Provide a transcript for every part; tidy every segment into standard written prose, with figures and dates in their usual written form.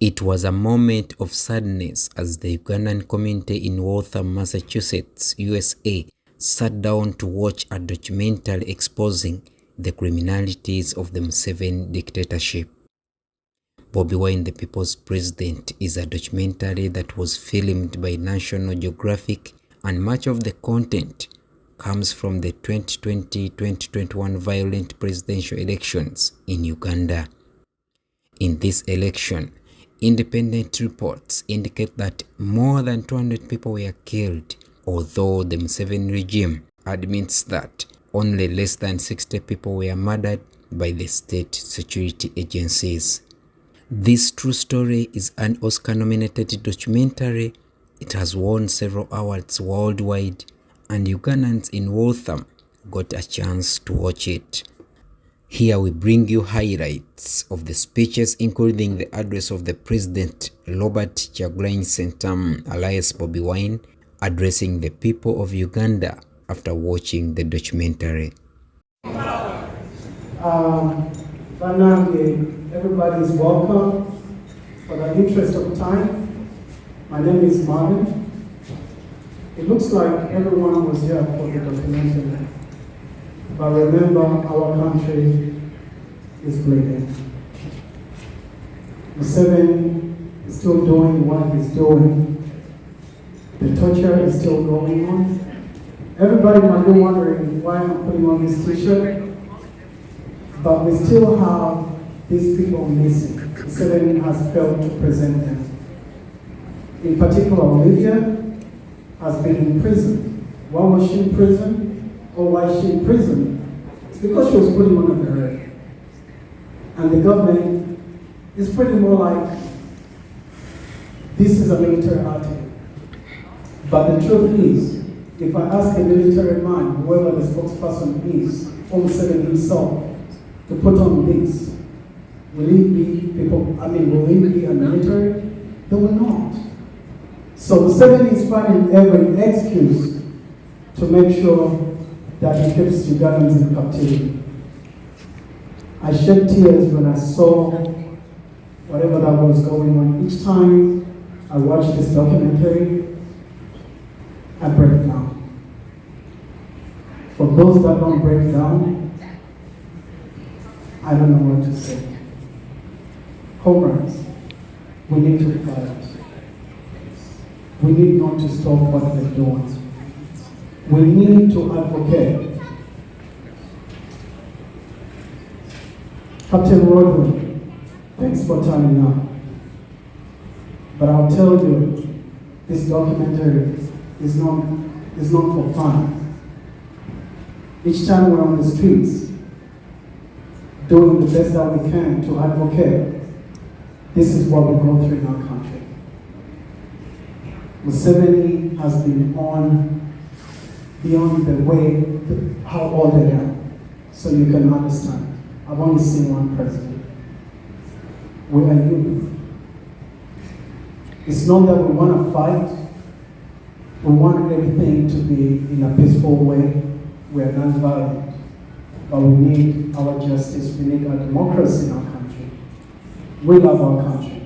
It was a moment of sadness as the Ugandan community in Waltham, Massachusetts, USA, sat down to watch a documentary exposing the criminalities of the Museveni dictatorship. Bobi Wine, the People's President, is a documentary that was filmed by National Geographic, and much of the content comes from the 2020-2021 violent presidential elections in Uganda. In this election, independent reports indicate that more than 200 people were killed, although the Museveni regime admits that only less than 60 people were murdered by the state security agencies. This true story is an Oscar-nominated documentary. It has won several awards worldwide, and Ugandans in Waltham got a chance to watch it. Here we bring you highlights of the speeches, including the address of the President Robert Kyagulanyi Ssentamu alias Bobi Wine, addressing the people of Uganda after watching the documentary. Everybody is welcome. For the interest of time, my name is Marvin. It looks like everyone was here for the documentary. But remember, our country is bleeding. Museveni is still doing what he's doing. The torture is still going on. Everybody might be wondering why I'm putting on this t-shirt. But we still have these people missing. Museveni has failed to present them. In particular, Olivia has been in prison. Why was she in prison? Or why is she in prison? It's because she was putting on a beret. And the government is pretty more like, this is a military article. But the truth is, if I ask a military man, whoever the spokesperson is, or Museveni himself, to put on this, will it be a military? They will not. So Museveni is finding every excuse to make sure that he keeps Ugandans in captivity. I shed tears when I saw whatever that was going on. Each time I watch this documentary, I break down. For those that don't break down, I don't know what to say. Comrades, we need to fight. We need not to stop what we're doing. We need to advocate. Captain Rodin, thanks for turning up. But I'll tell you, this documentary is not for fun. Each time we're on the streets, doing the best that we can to advocate, this is what we go through in our country. Museveni has been on beyond the way, how old I am, so you can understand. I've only seen one president. We are youth. It's not that we want to fight. We want everything to be in a peaceful way. We are non-violent. But we need our justice. We need our democracy in our country. We love our country.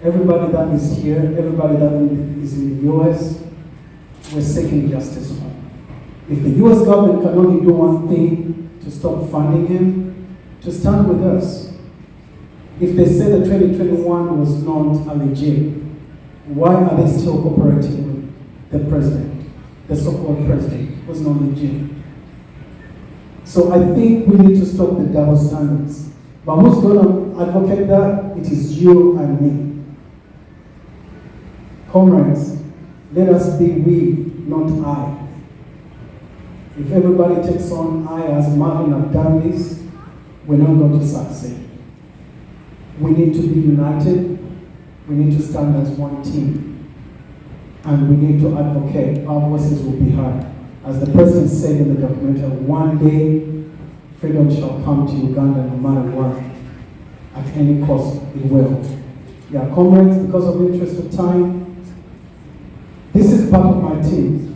Everybody that is here, everybody that is in the US, we're seeking justice home. If the US government can only do one thing to stop funding him, to stand with us. If they say that 2021 was not a legit, why are they still cooperating with the president? The so-called president was not legit. So I think we need to stop the double standards. But who's going to advocate that? It is you and me. Comrades, let us be we, not I. If everybody takes on I as Marvin have done this, we're not going to succeed. We need to be united. We need to stand as one team. And we need to advocate. Our voices will be heard. As the president said in the documentary, one day freedom shall come to Uganda no matter what. At any cost, it will. Yeah, comrades, because of the interest of time, this is part of my team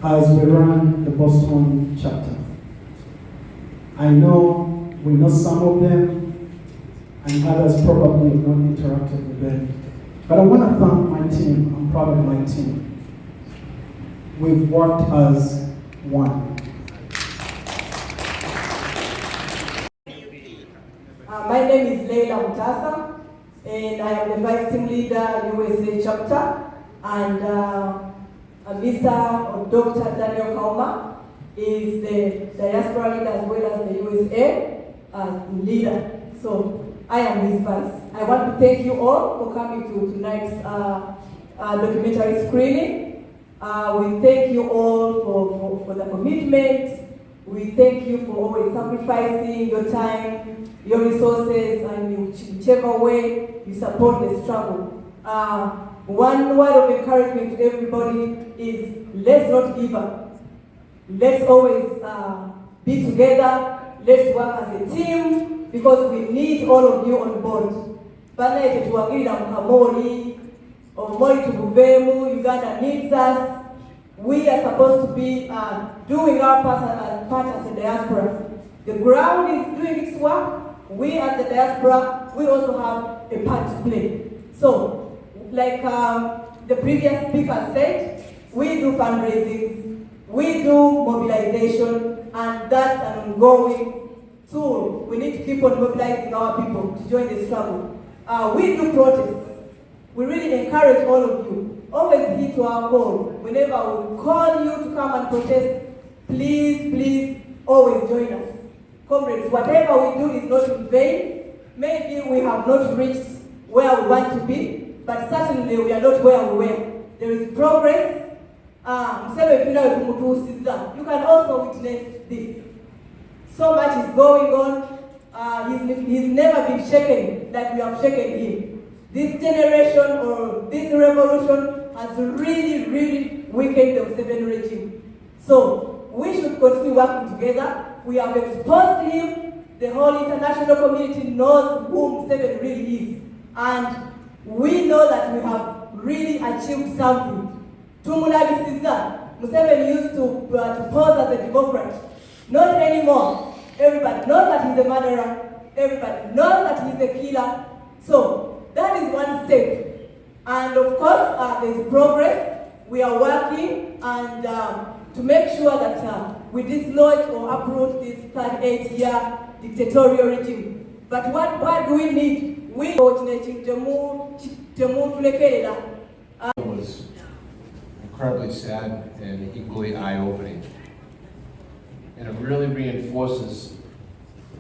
as we run the Boston chapter. I know some of them. I and others probably have not interacted with them. But I want to thank my team. I'm proud of my team. We've worked as one. My name is Lea Mutasa, and I am the Vice Team Leader, USA Chapter, and Mr. or Dr. Daniel Kauma is the Diaspora Leader as well as the USA Leader. So I am his Vice. I want to thank you all for coming to tonight's documentary screening. We thank you all for the commitment. We thank you for always sacrificing your time, your resources, and whichever way you support the struggle. One word of encouragement to everybody is let's not give up. Let's always be together. Let's work as a team because we need all of you on board. Bana tuwagirira mkamori, omori tubuvemu, Uganda needs us. We are supposed to be doing our part as the diaspora. The ground is doing its work. We as the diaspora, we also have a part to play. So, like the previous speaker said, we do fundraising, we do mobilization, and that's an ongoing tool. We need to keep on mobilizing our people to join the struggle. We do protests. We really encourage all of you. Always heed to our call. Whenever we call you to come and protest, please, always join us. Comrades, whatever we do is not in vain. Maybe we have not reached where we want to be, but certainly we are not where we were. There is progress. You can also witness this. So much is going on. He's never been shaken like we have shaken him. This generation or this revolution has really weakened the Museveni regime. So we should continue working together. We have exposed him. The whole international community knows who Museveni really is. And we know that we have really achieved something. Tumulabisiza, Museveni used to pose as a Democrat. Not anymore. Everybody knows that he's a murderer. Everybody knows that he's a killer. So that is one step. And of course, there's progress. We are working and to make sure that we dislodge or uproot this 38-year dictatorial regime. But what do we need? We It was incredibly sad and equally eye-opening. And it really reinforces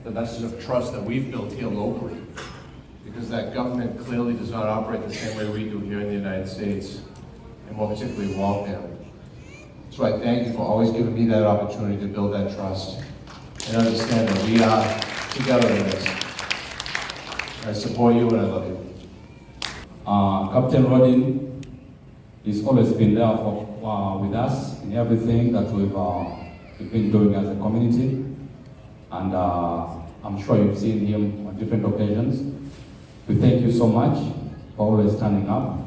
the message of trust that we've built here locally. Because that government clearly does not operate the same way we do here in the United States, and more particularly Waltham. So I thank you for always giving me that opportunity to build that trust and understand that we are together in this. I support you and I love you. Captain Rodin has always been there with us in everything that we've been doing as a community, and I'm sure you've seen him on different occasions. We thank you so much for always standing up.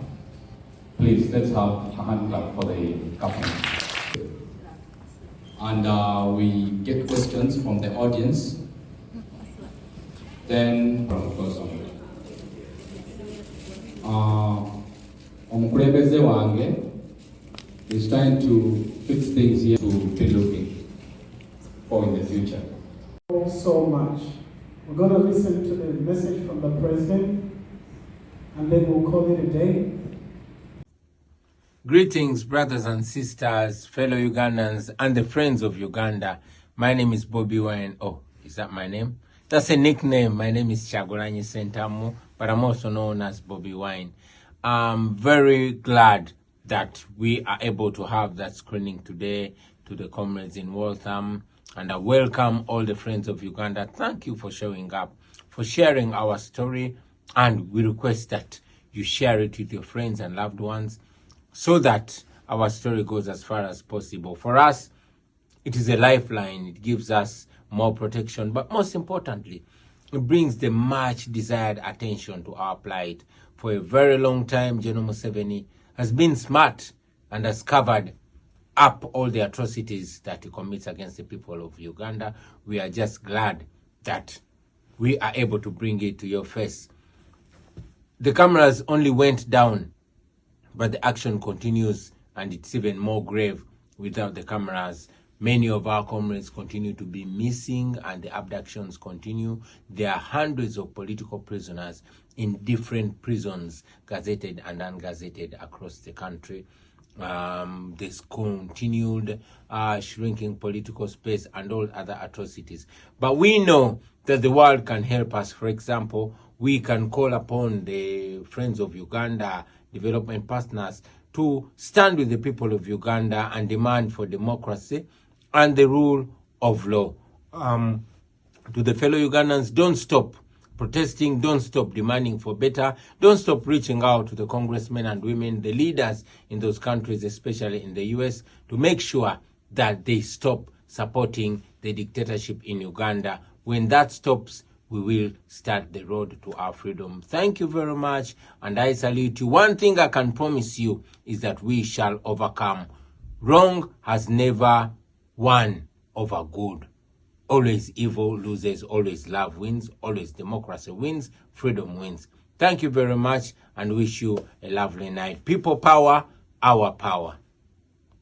Please, let's have a hand clap for the captain. And we get questions from the audience. Then, omukulembeze wange is trying to fix things here to be looking for in the future. So much. We're going to listen to the message from the president, and then we'll call it a day. Greetings, brothers and sisters, fellow Ugandans, and the friends of Uganda. My name is BOBI Wine. Oh, is that my name? That's a nickname. My name is Chagulanyi Sentamu, but I'm also known as BOBI Wine. I'm very glad that we are able to have that screening today to the comrades in Waltham. And I welcome all the friends of Uganda. Thank you for showing up, for sharing our story. And we request that you share it with your friends and loved ones so that our story goes as far as possible. For us, it is a lifeline. It gives us more protection. But most importantly, it brings the much desired attention to our plight. For a very long time, General Museveni has been smart and has covered up all the atrocities that he commits against the people of Uganda. We are just glad that we are able to bring it to your face. The cameras only went down, but the action continues, and it's even more grave without the cameras. Many of our comrades continue to be missing, and the abductions continue. There are hundreds of political prisoners in different prisons, gazetted and ungazetted, across the country. This continued shrinking political space and all other atrocities. But we know that the world can help us. For example, we can call upon the Friends of Uganda, development partners, to stand with the people of Uganda and demand for democracy and the rule of law. To the fellow Ugandans, don't stop protesting, don't stop demanding for better, don't stop reaching out to the congressmen and women, the leaders in those countries, especially in the US, to make sure that they stop supporting the dictatorship in Uganda. When that stops, we will start the road to our freedom. Thank you very much, and I salute you. One thing I can promise you is that we shall overcome. Wrong has never won over good. Always evil loses, always love wins, always democracy wins, freedom wins. Thank you very much, and wish you a lovely night. People power, our power.